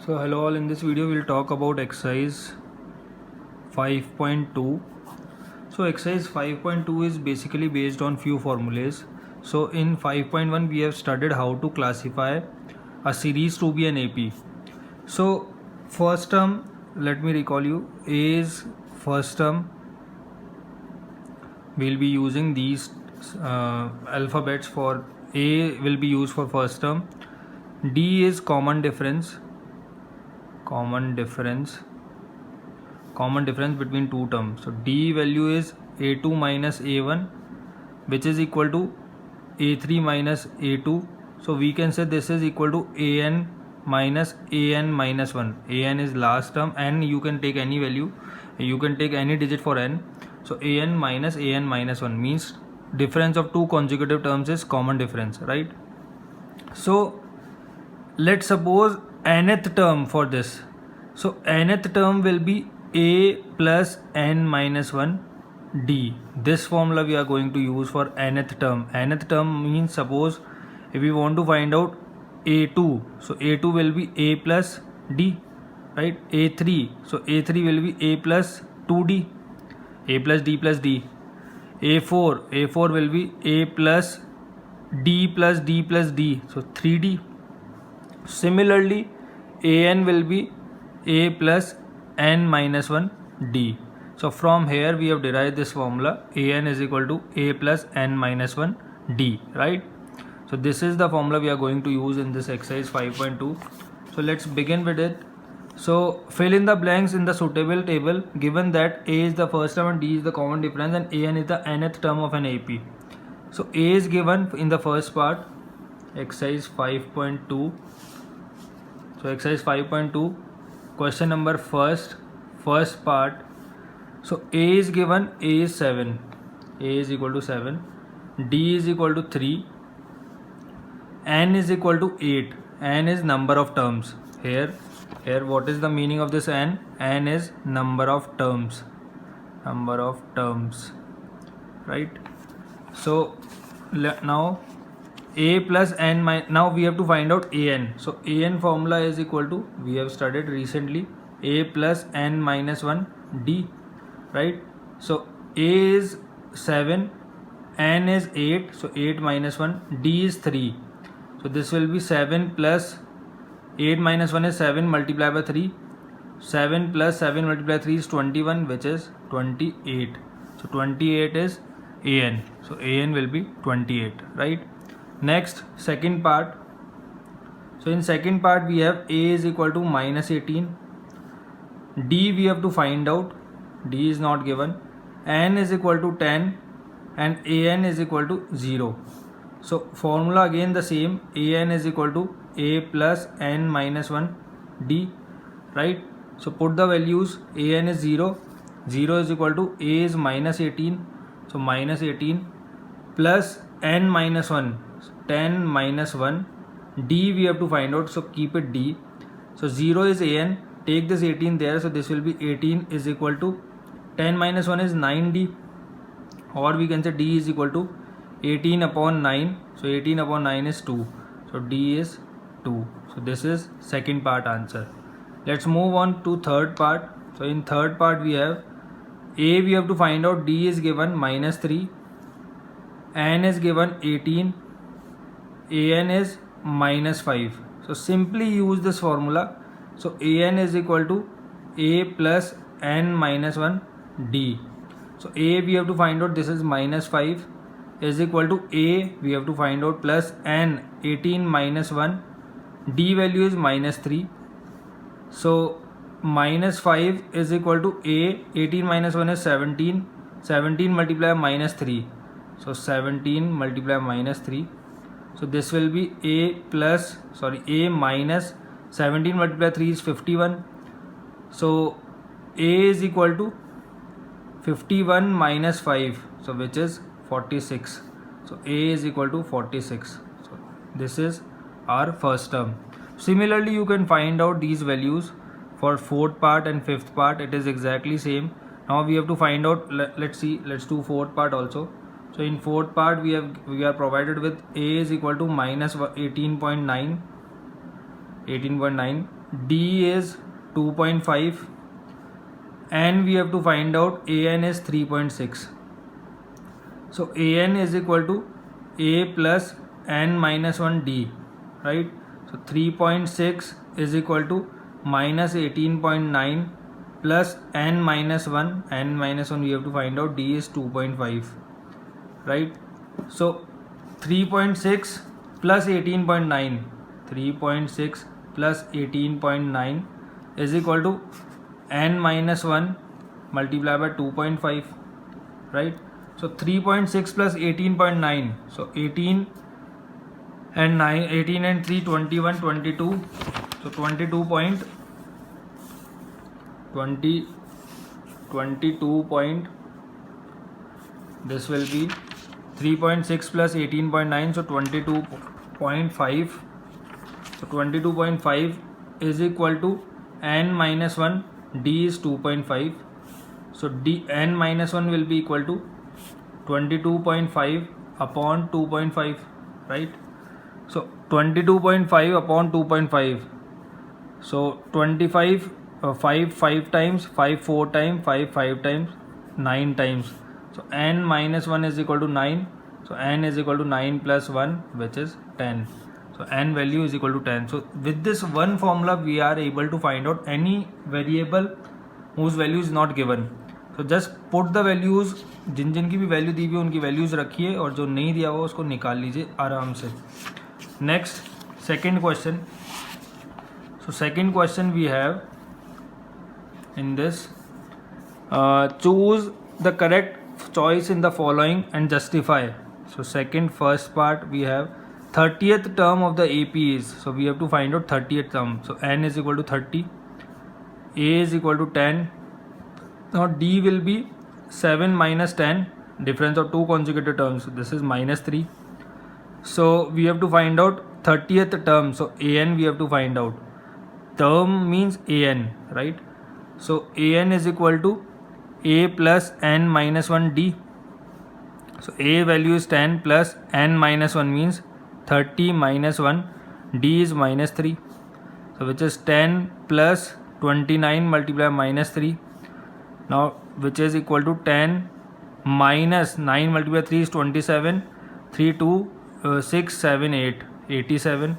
So hello all, in this video we'll talk about exercise 5.2. So exercise 5.2 is basically based on few formulas. So in 5.1 we have studied how to classify a series to be an AP. So first term, let me recall you, A is first term. We'll be using these alphabets. For A will be used for first term. D is common difference between two terms. So D value is A2 minus A1, which is equal to A3 minus A2. So we can say this is equal to AN minus AN minus 1. AN is last term, and you can take any value, you can take any digit for n. So AN minus 1 means difference of two consecutive terms is common difference, right? So let's suppose nth term for this. So nth term will be A plus n minus 1 D. This formula we are going to use for nth term. Nth term means, suppose if we want to find out A2, so A2 will be A plus D, right? A3, so A3 will be A plus 2D, A plus D plus D. A4 will be A plus D plus D plus D, so 3D. Similarly, AN will be A plus n minus 1 D. So from here we have derived this formula, AN is equal to A plus n minus 1 D, right? So this is the formula we are going to use in this exercise 5.2. So let's begin with it. So fill in the blanks in the suitable table given that A is the first term and D is the common difference and AN is the nth term of an AP. So A is given in the first part, exercise 5.2. So exercise 5.2, question number first part. So A is given, A is 7, A is equal to 7, D is equal to 3, N is equal to 8. N is number of terms. Here what is the meaning of this N? N is number of terms, right? So now A plus n now we have to find out AN. So AN formula is equal to, we have studied recently, A plus n minus 1 D, right? So A is 7, n is 8, so 8 minus 1, D is 3. So this will be 7 plus 8 minus 1 is 7 multiplied by 3. 7 plus 7 multiplied by 3 is 21, which is 28. So 28 is AN. So AN will be 28, right? Next, second part. So in second part we have A is equal to minus 18. D we have to find out. D is not given. N is equal to 10 and AN is equal to 0. So formula again the same. AN is equal to A plus n minus 1 D, right? So put the values. AN is 0. 0 is equal to A is minus 18. So minus 18 plus n minus 1. 10 minus 1. D we have to find out, so keep it D. So 0 is AN, take this 18 there, so this will be 18 is equal to 10 minus 1 is 9D, or we can say D is equal to 18 upon 9. So 18 upon 9 is 2. So D is 2. So this is second part answer. Let's move on to third part. So in third part we have A we have to find out. D is given minus 3, N is given 18, AN is minus 5. So simply use this formula. So AN is equal to A plus n minus 1 D. So A we have to find out, this is minus 5, is equal to A we have to find out plus n 18 minus 1. D value is minus 3. So minus 5 is equal to A, 18 minus 1 is 17. 17 multiplied minus 3. So 17 multiplied minus 3. So this will be A minus 17 multiplied 3 is 51. So A is equal to 51 minus 5. So which is 46. So A is equal to 46. So this is our first term. Similarly, you can find out these values for fourth part and fifth part. It is exactly same. Now we have to find out, let's do fourth part also. So in fourth part we are provided with A is equal to minus 18.9, D is 2.5, and we have to find out AN is 3.6. So AN is equal to A plus N minus 1 D, right? So 3.6 is equal to minus 18.9 plus N minus 1. N minus 1 we have to find out. D is 2.5, right? So 3.6 plus 18.9, 3.6 plus 18.9 is equal to N minus 1 multiplied by 2.5, right? So 3.6 plus 18.9, so 18 and 9, 18 and 3, 21, 22, so 22 point, this will be 3.6 plus 18.9, so 22.5, so 22.5 is equal to N minus 1, D is 2.5, so D N minus 1 will be equal to 22.5 upon 2.5, right? So 22.5 upon 2.5, so 25, 5 times, 5 4 times, 5 times, 9 times, so N minus 1 is equal to 9, so N is equal to 9 plus 1, which is 10. So N value is equal to 10. So with this one formula we are able to find out any variable whose value is not given. So just put the values, जिन की भी value दी हुई उनकी values रखिए और जो नहीं दिया हुआ उसको निकाल लीजिए आराम से. Next second question. So second question we have in this, choose the correct choice in the following and justify. So first part we have 30th term of the AP is, so we have to find out 30th term. So N is equal to 30, A is equal to 10. Now D will be 7 minus 10, difference of two consecutive terms, so this is minus 3. So we have to find out 30th term, so AN we have to find out. Term means AN, right? So AN is equal to A plus N minus 1 D. So A value is 10 plus N minus 1 means 30 minus 1, D is minus 3. So which is 10 plus 29 multiplied minus 3. Now which is equal to 10 minus 9 multiplied 3 is 27. 3 2 6 7 8 87.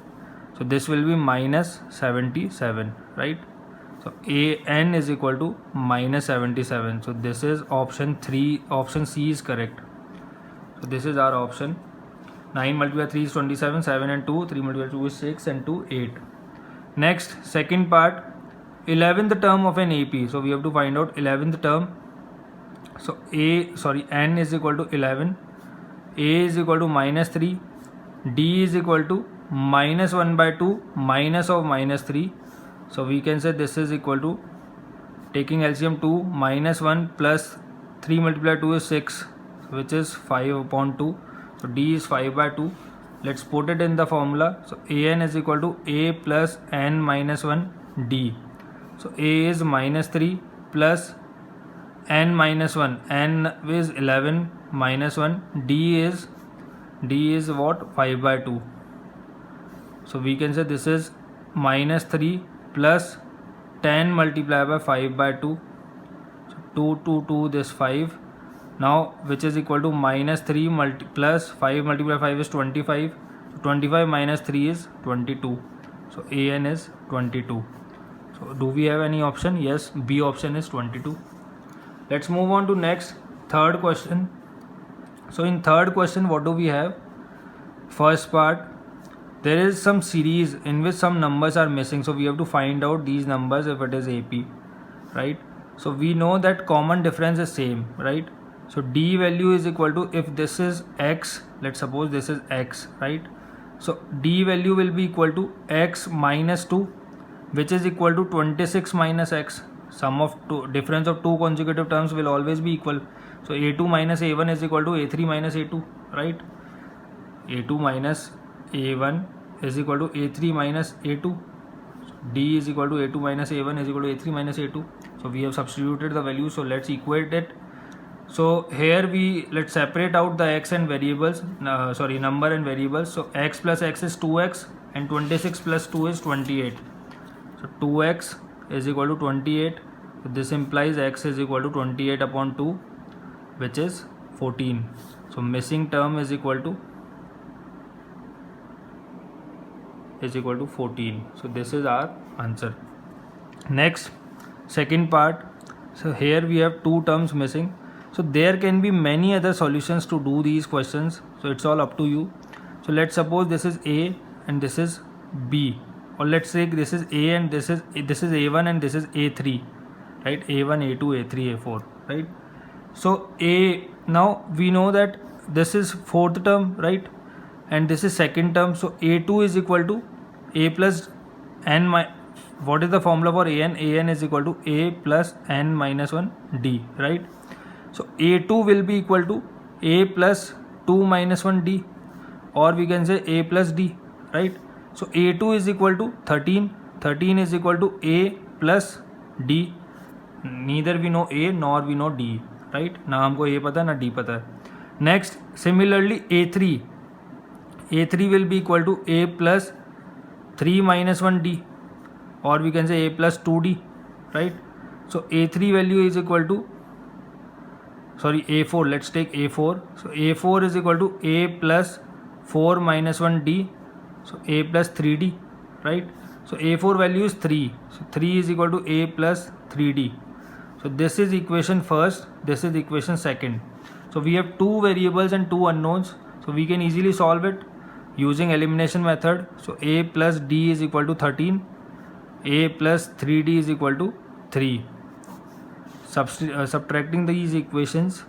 So this will be minus 77, right? So AN is equal to minus 77. So this is option 3. Option C is correct. So this is our option. 9 multiplied 3 is 27. 7 and 2. 3 multiplied 2 is 6 and 2 8. Next, second part, 11th term of an AP. So we have to find out 11th term. So N is equal to 11. A is equal to minus 3. D is equal to minus 1 by 2 minus of minus 3. So we can say this is equal to, taking LCM 2, minus 1 plus 3 multiplied 2 is 6, which is 5 upon 2. So D is 5 by 2. Let's put it in the formula. So AN is equal to A plus N minus 1 D. So A is minus 3 plus N minus 1. N is 11 minus 1. D is what? 5 by 2. So we can say this is minus 3 plus 10 multiplied by 5 by 2. So 2 this 5. Now which is equal to minus 3 plus 5 multiplied by 5 is 25. So 25 minus 3 is 22. So AN is 22. So do we have any option? Yes, B option is 22. Let's move on to next, third question. So in third question, what do we have? First part, there is some series in which some numbers are missing, so we have to find out these numbers if it is AP, right? So we know that common difference is same, right? So D value is equal to, if this is X, let's suppose this is X, right? So D value will be equal to X minus 2, which is equal to 26 minus X. Sum of difference of two consecutive terms will always be equal. So A2 minus A1 is equal to A3 minus A2, right? A2 minus A1 is equal to A3 minus A2. D is equal to A2 minus A1 is equal to A3 minus A2. So we have substituted the value. So let's equate it. So here let's separate out the X and variables, number and variables. So X plus X is 2X and 26 plus 2 is 28. So 2x is equal to 28. So this implies x is equal to 28 upon 2, which is 14. So missing term is equal to 14. So this is our answer. Next, second part. So here we have two terms missing. So there can be many other solutions to do these questions. So it's all up to you. So let's suppose this is A and this is B, or let's say this is A and this is A1 and this is A3, right? A1, A2, A3, A4, right? So now we know that this is fourth term, right? And this is second term. So A2 is equal to A plus n. What is the formula for an? An is equal to A plus n minus 1 d, right? So A2 will be equal to A plus 2 minus 1 d, or we can say A plus d, right? So A2 is equal to 13. 13 is equal to A plus d. Neither we know A nor we know d, right? ना हमको A पता ना d पता है. Next, similarly A3 will be equal to A plus 3 minus 1 d, or we can say A plus 2d, right? So A3 value is equal to, sorry, A4. Let's take A4. So A4 is equal to A plus 4 minus 1 d, so A plus 3d, right? So A4 value is 3. So 3 is equal to A plus 3d. So this is equation first, this is equation second. So we have two variables and two unknowns. So we can easily solve it using elimination method. So A plus d is equal to 13. A plus 3d is equal to 3. Subtracting these equations,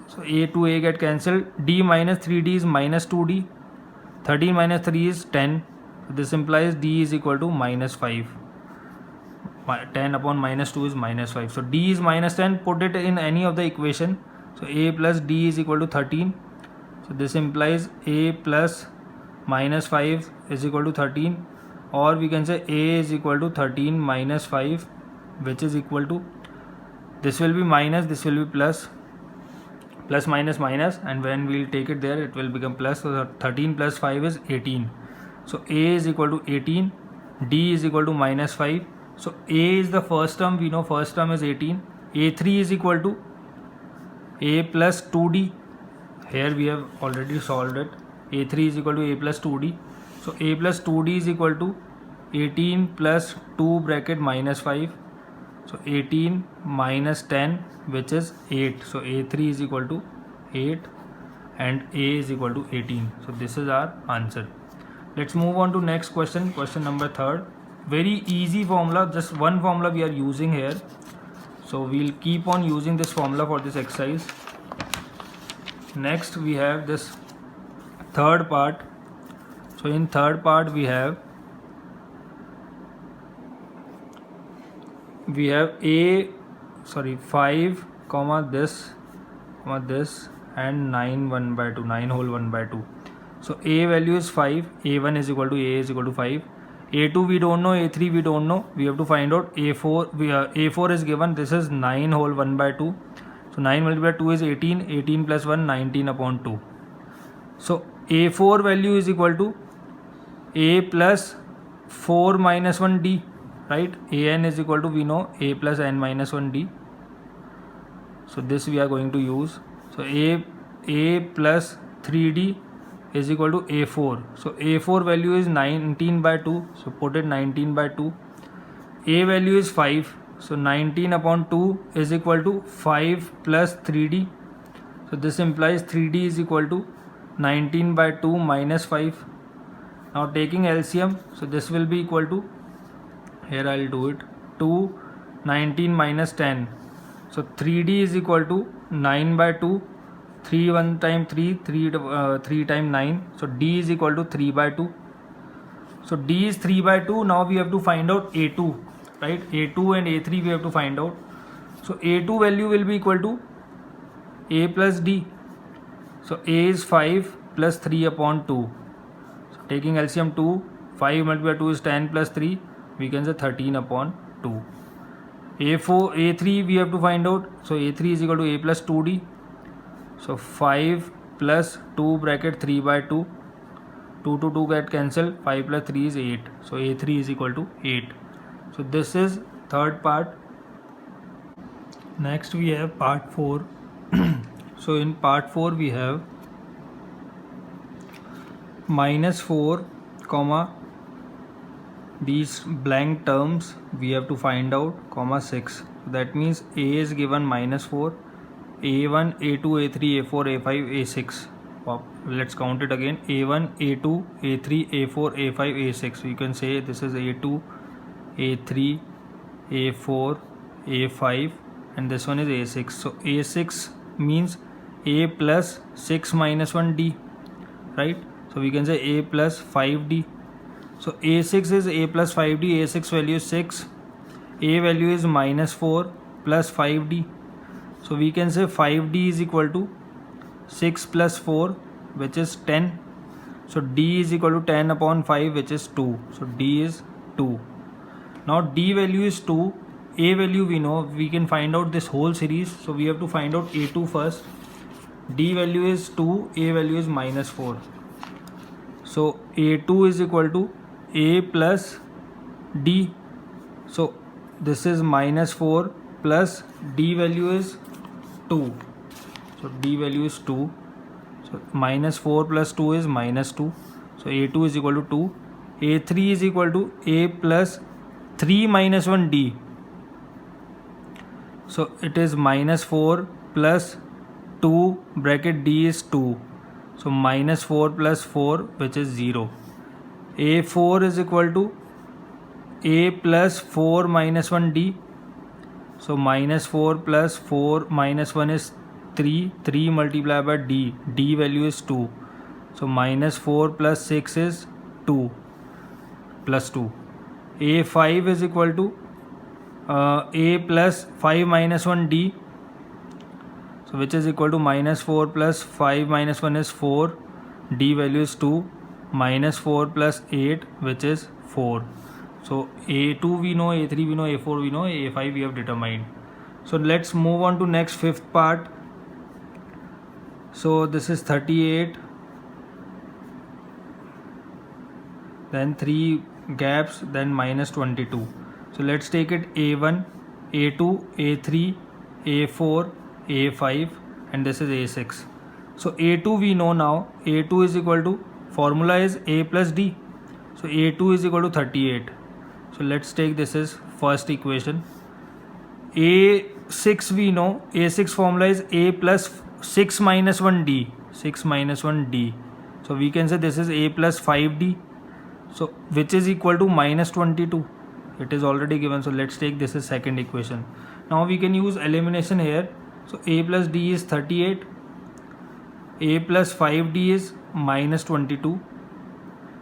so A to A get cancelled. D minus 3d is minus 2d. 13 minus 3 is 10. So this implies d is equal to minus 5. 10 upon minus 2 is minus 5. So d is minus 10. Put it in any of the equation. So A plus d is equal to 13. So this implies A plus minus 5 is equal to 13. Or we can say A is equal to 13 minus 5, which is equal to, this will be minus, this will be plus. Plus minus minus, and when we'll take it there, it will become plus. So 13 plus 5 is 18. So A is equal to 18. D is equal to minus 5. So A is the first term. We know first term is 18. A3 is equal to A plus 2D. Here we have already solved it. A3 is equal to A plus 2D. So A plus 2D is equal to 18 plus 2 bracket minus 5. So 18 minus 10, which is 8. So A3 is equal to 8 and A is equal to 18. So this is our answer. Let's move on to next question. Question number 3. Very easy formula. Just one formula we are using here. So we'll keep on using this formula for this exercise. Next we have this third part. So in third part we have five comma this and 9 1 by 2, 9 whole 1 by 2. So A value is 5. A1 is equal to A is equal to 5. A2 we don't know, A3 we don't know. We have to find out A4. A4 is given. This is 9 whole 1 by 2. So 9 multiplied by 2 is 18. 18 plus 1, 19 upon 2. So A4 value is equal to A plus 4 minus 1 d, right? An is equal to, we know, A plus n minus 1 d. So this we are going to use. So A plus 3d is equal to A4. So A4 value is 19 by 2. So put it 19 by 2. A value is 5. So 19 upon 2 is equal to 5 plus 3d. So this implies 3d is equal to 19 by 2 minus 5. Now taking LCM, so this will be equal to, here I will do it, 2 19 minus 10. So 3d is equal to 9 by 2. 3 1 time 3, 3 time 9. So d is equal to 3 by 2. So d is 3 by 2. Now we have to find out A2, right? A2 and A3 we have to find out. So A2 value will be equal to A plus d. So A is 5 plus 3 upon 2. So taking LCM 2, 5 multiplied by 2 is 10 plus 3. We can say 13 upon 2. A3 we have to find out. So A3 is equal to A plus 2d. So 5 plus 2 bracket 3 by 2. 2 to 2 get cancelled, 5 plus 3 is 8. So A3 is equal to 8. So this is third part. Next we have part 4. So in part 4 we have -4 comma these blank terms we have to find out, comma 6. That means A is given -4, A1, A2, A3, A4, A5, A6. Let's count it again. A1, A2, A3, A4, A5, A6. So you can say this is A2, A3, A4, A5 and this one is A6. So A6 means A plus 6 minus 1D, right? So we can say A plus 5D. So A6 is A plus 5D. A6 value is 6. A value is -4 plus 5D. So we can say 5D is equal to 6 plus 4, which is 10. So D is equal to 10 upon 5, which is 2. So D is 2. Now D value is 2. A value we know. We can find out this whole series. So we have to find out A2 first. D value is 2. A value is -4. So A2 is equal to A plus D. So this is -4 plus D value is 2. So D value is 2. So -4 plus 2 is -2. So A2 is equal to 2. A3 is equal to A plus 3 minus 1 D. So it is -4 plus 2 bracket D is 2. So -4 plus 4, which is 0. A4 is equal to A plus 4 minus 1 D. So -4 plus 4 minus 1 is 3. 3 multiplied by D. D value is 2. So -4 plus 6 is 2 plus 2. A5 is equal to A plus 5 minus 1 D. So which is equal to -4 plus 5 minus 1 is 4. D value is 2. -4 plus 8, which is 4. So A2 we know, A3 we know, A4 we know, A5 we have determined. So let's move on to next fifth part. So this is 38. Then 3 gaps, then -22. So let's take it A1, A2, A3, A4, A5 and this is A6. So A2 we know now. A2 is equal to, formula is A plus D. So A2 is equal to 38. So let's take this as first equation. A6 we know. A6 formula is A plus 6 minus 1D. 6 minus 1D. So we can say this is A plus 5D. So which is equal to -22. It is already given. So let's take this as second equation. Now we can use elimination here. So A plus D is 38. A plus 5D is -22.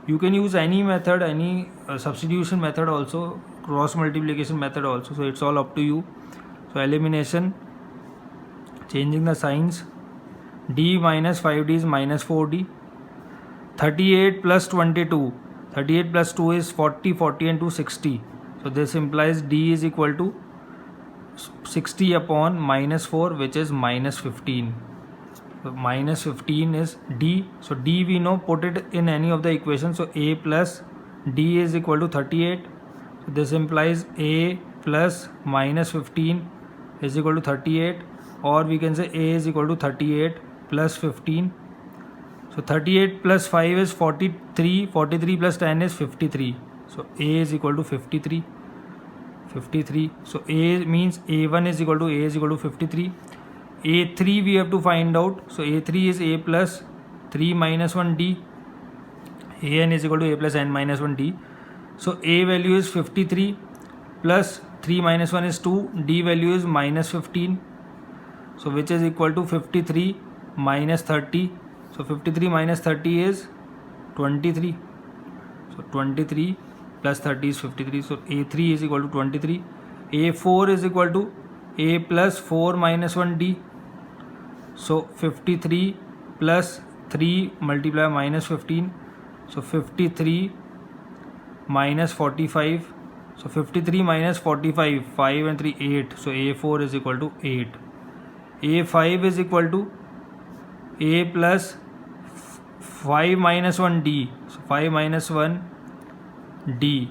You can use any method, any substitution method also, cross multiplication method also. So it's all up to you. So elimination, changing the signs. D minus 5D is -4D. 38 plus 22. 38 plus 2 is 40. 40 and 2 60. So this implies D is equal to 60 upon -4, which is -15. So -15 is D. So D we know, put it in any of the equations. So A plus D is equal to 38. So this implies A plus -15 is equal to 38, or we can say A is equal to 38 plus 15. So 38 plus 5 is 43. 43 plus 10 is 53. So A is equal to 53. 53. So A means A1 is equal to A is equal to 53. A3 we have to find out. So A3 is A plus 3 minus 1 D. An is equal to A plus n minus 1 D. So A value is 53 plus 3 minus 1 is 2. D value is -15. So which is equal to 53 minus 30. So 53 minus 30 is 23. So 23 plus 30 is 53. So A3 is equal to 23. A4 is equal to A plus 4 minus 1 D. So 53 plus 3 multiply -15. So 53 minus 45. So 53 minus 45, 5 and 3, 8. So A4 is equal to 8. A5 is equal to A plus 5 minus 1 D. So 5 minus 1 D.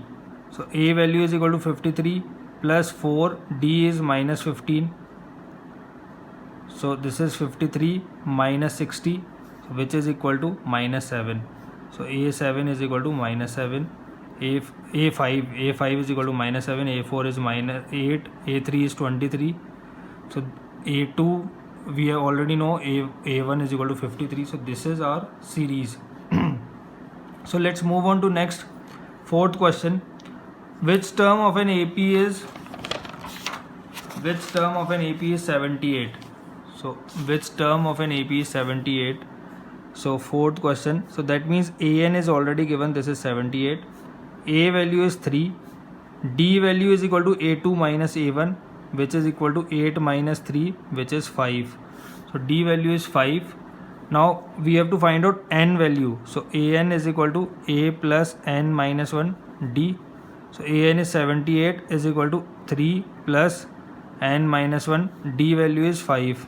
So A value is equal to 53 plus 4, D is minus 15. So this is 53 minus 60, which is equal to minus 7. So A7 is equal to minus 7. A5 is equal to minus 7. A4 is minus 8. A3 is 23. So A2 we already know. A1 is equal to 53. So this is our series. So let's move on to next, fourth question. Which term of an AP is 78? So which term of an AP is 78? So fourth question. So that means AN is already given. This is 78. A value is 3. D value is equal to A2 minus A1, which is equal to 8 minus 3, which is 5. So D value is 5. Now we have to find out N value. So AN is equal to A plus N minus 1 D. So AN is 78 is equal to 3 plus N minus 1. D value is 5.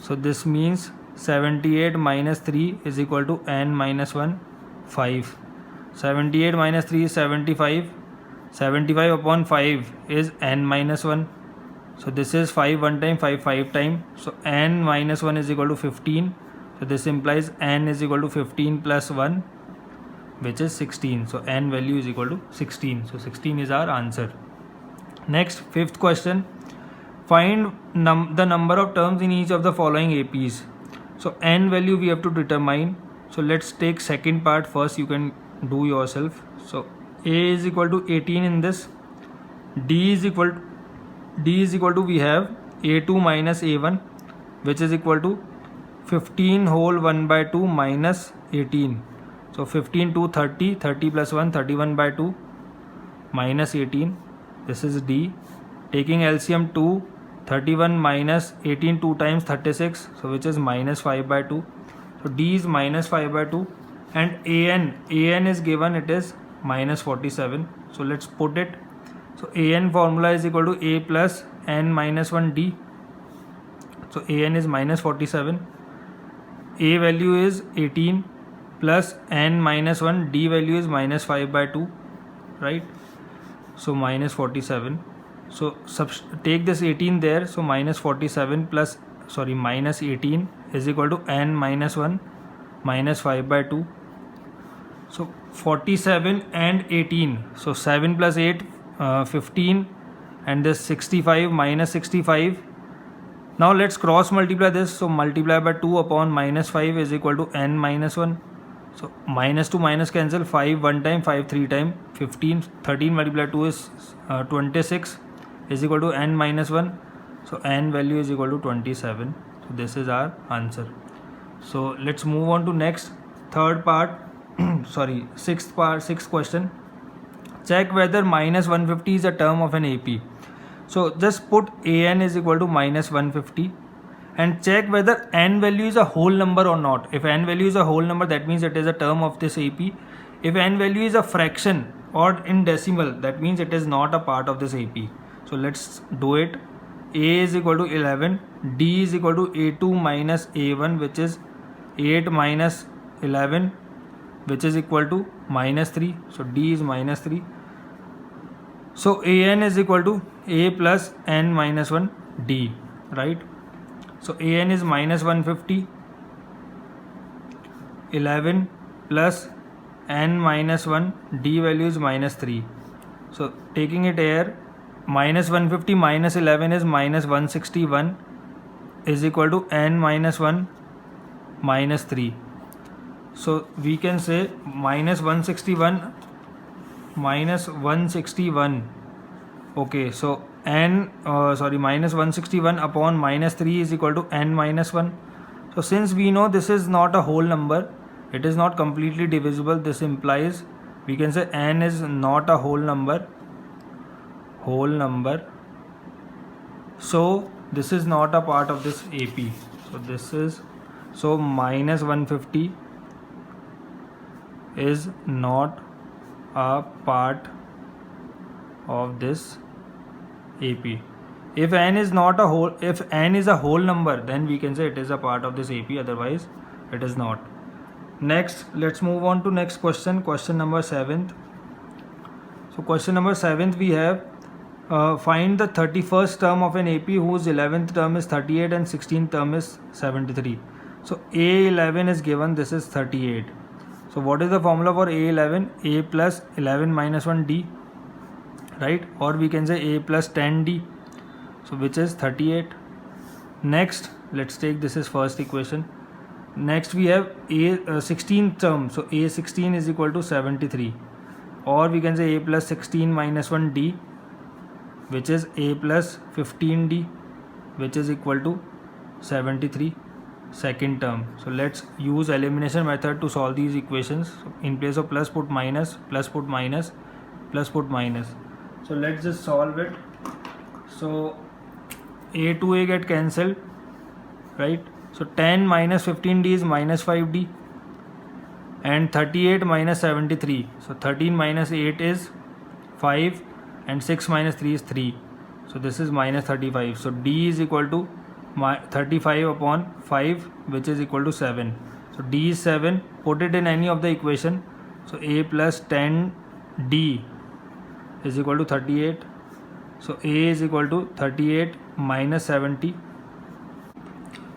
So this means 78 minus 3 is equal to N minus 1, 5. 78 minus 3 is 75. 75 upon 5 is N minus 1. So this is 5 one time, 5 time. So N minus 1 is equal to 15. So this implies N is equal to 15 plus 1, which is 16. So N value is equal to 16. So 16 is our answer. Next, fifth question. Find the number of terms in each of the following APs. So N value we have to determine. So let's take second part first. You can do yourself. So A is equal to 18 in this. D is equal to we have A2 minus A1, which is equal to 15 whole 1 by 2 minus 18. So 15 to 30, 30 plus 1, 31 by 2 minus 18. This is D. Taking LCM 2, 31 minus 18 2 times 36, so which is minus 5 by 2. So D is minus 5 by 2. And AN is given, it is minus 47. So let's put it. So AN formula is equal to A plus N minus 1 D. So AN is minus 47. A value is 18 plus N minus 1. D value is minus 5 by 2. Right? So minus 47. So take this 18 there. So minus 47 minus 18 is equal to N minus 1 minus 5 by 2. So 47 and 18. So 7 plus 8, 15, and this 65 minus 65. Now let's cross multiply this. So multiply by 2 upon minus 5 is equal to N minus 1. So minus to minus cancel. 5 one time, 5 3 time. 15, 13 multiply 2 is 26 is equal to N minus 1. So N value is equal to 27. So this is our answer. So let's move on to next, third part. Sixth question. Check whether minus 150 is a term of an AP. So just put AN is equal to minus 150 and check whether N value is a whole number or not. If N value is a whole number, that means it is a term of this AP. If N value is a fraction or in decimal, that means it is not a part of this AP. So let's do it. A is equal to 11. D is equal to A2 minus A1, which is 8 minus 11, which is equal to minus 3. So D is minus 3. So AN is equal to A plus N minus 1 D, right? So AN is minus 150. 11 plus N minus 1 D value is minus 3. So taking it here, minus 150 minus 11 is minus 161 is equal to N minus 1 minus 3. So we can say minus 161 minus 161. Okay, so minus 161 upon minus 3 is equal to N minus 1. So since we know this is not a whole number, it is not completely divisible, this implies we can say N is not a whole number. So this is not a part of this AP. So minus 150 is not a part of this AP. If N is a whole number, then we can say it is a part of this AP, otherwise it is not. Next, let's move on to next question, question number 7th. So question number 7th we have find the 31st term of an AP whose 11th term is 38 and 16th term is 73. So A11 is given, this is 38. So what is the formula for A11? A plus 11 minus 1D, right? Or we can say A plus 10D, so which is 38. Next, let's take this is first equation. Next we have A 16th term, so A16 is equal to 73, or we can say A plus 16 minus 1D, which is A plus 15D, which is equal to 73, second term. So let's use elimination method to solve these equations. So in place of plus put minus, plus put minus, plus put minus. So let's just solve it. So A to A get cancelled, right? So 10 minus 15D is minus 5D, and 38 minus 73. So 13 minus 8 is 5, and 6 minus 3 is 3. So this is minus 35. So D is equal to 35 upon 5, which is equal to 7. So D is 7. Put it in any of the equation. So A plus 10D is equal to 38. So A is equal to 38 minus 70.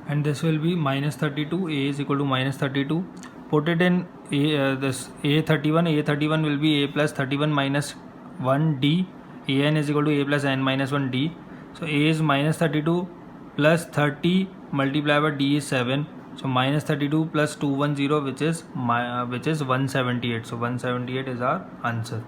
And this will be minus 32. A is equal to minus 32. Put it in this A31. A31 will be A plus 31 minus 1D. An is equal to A plus n minus 1D. So A is minus 32 plus 30 multiplied by D is 7. So minus 32 plus 210, which is 178. So 178 is our answer.